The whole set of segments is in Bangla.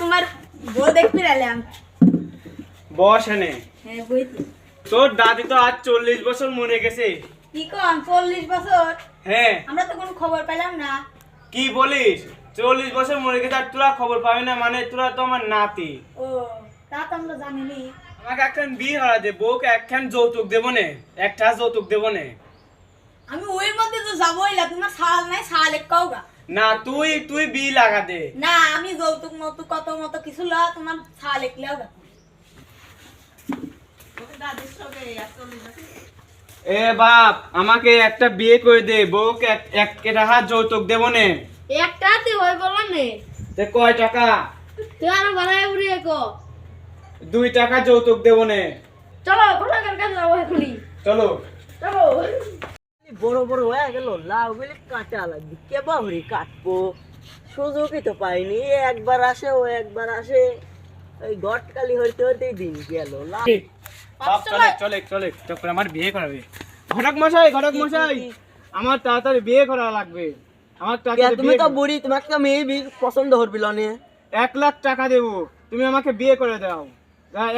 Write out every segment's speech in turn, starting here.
তোমার বউ দেখতে এলাম। বস এনে। হ্যাঁ বইতে। তোর দাদি তো আজ 40 বছর মরে গেছে। কি কোন 40 বছর? হ্যাঁ। আমরা তো কোনো খবর পেলাম না। কি বলিস? 40 বছর মরে গেছে আর তোরা খবর পাবি না? মানে তোরা তো আমার নাতি। ও তা তো আমরা জানিনি। আমাকে একখান বিয়ে করা দে, বউকে একখান যৌতুক দেবো নে, একটা যৌতুক দেবো নে। আমি ওই মধ্যে তো যাবোই না, তোমার শাল নাই শাল একাওগা। না তুই তুই বিয়ে লাগা দে। না আমি যৌতুক মতো কত মতো কিছু লা তোমার শাল একলাওগা। এ বাপ, আমাকে একটা বিয়ে করে দে, বউকে এক টাকা যৌতুক দেবো নে। একটাতে হই বললাম নে। তে কয় টাকা? তুই আর বাড়ায় উড়িয়ে কো। 2 টাকা যৌতুক দেবো নে। চলো কোথাকার কাছে যাবো এখনই। চলো। চলো। বড় বড় হয়ে গেল, লাউ গুলি কাটা লাগবে, কে বাবরি কাটবো, সুযোগই তো পাইনি। একবার আসে ও একবার আসে, ওই গটকালি হইতে হইতেই দিন গেল। বাপ চলে চলে চলে, তারপর আমার বিয়ে করাবে। ঘটক মশাই, ঘটক মশাই, আমার তাড়াতাড়ি বিয়ে করা লাগবে। আমার তাড়াতাড়ি তুমি বিয়ে তো বুড়ি, তোমাকে তো মেয়ে পছন্দ হরবিল নে। 1 লাখ টাকা দেবো, তুমি আমাকে বিয়ে করে দাও।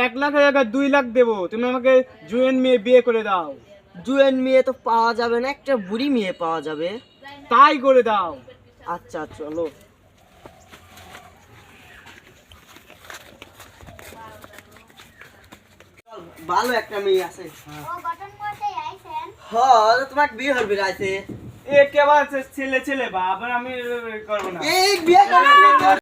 1 লাখের জায়গায় 2 লাখ দেবো, তুমি আমাকে জুয়েন মেয়ে বিয়ে করে দাও। জুয়েন মেয়ে তো পাওয়া যাবে না, একটা বুড়ি মেয়ে পাওয়া যাবে। তাই করে দাও। আচ্ছা চলো। ভালো একটা মেয়ে আছে। হ্যাঁ তোমাকে বিয়ে হরবি আছে। এ কেবল ছেলে ছেলে বাবা, আমি করবো না। এই বিয়ে করবি?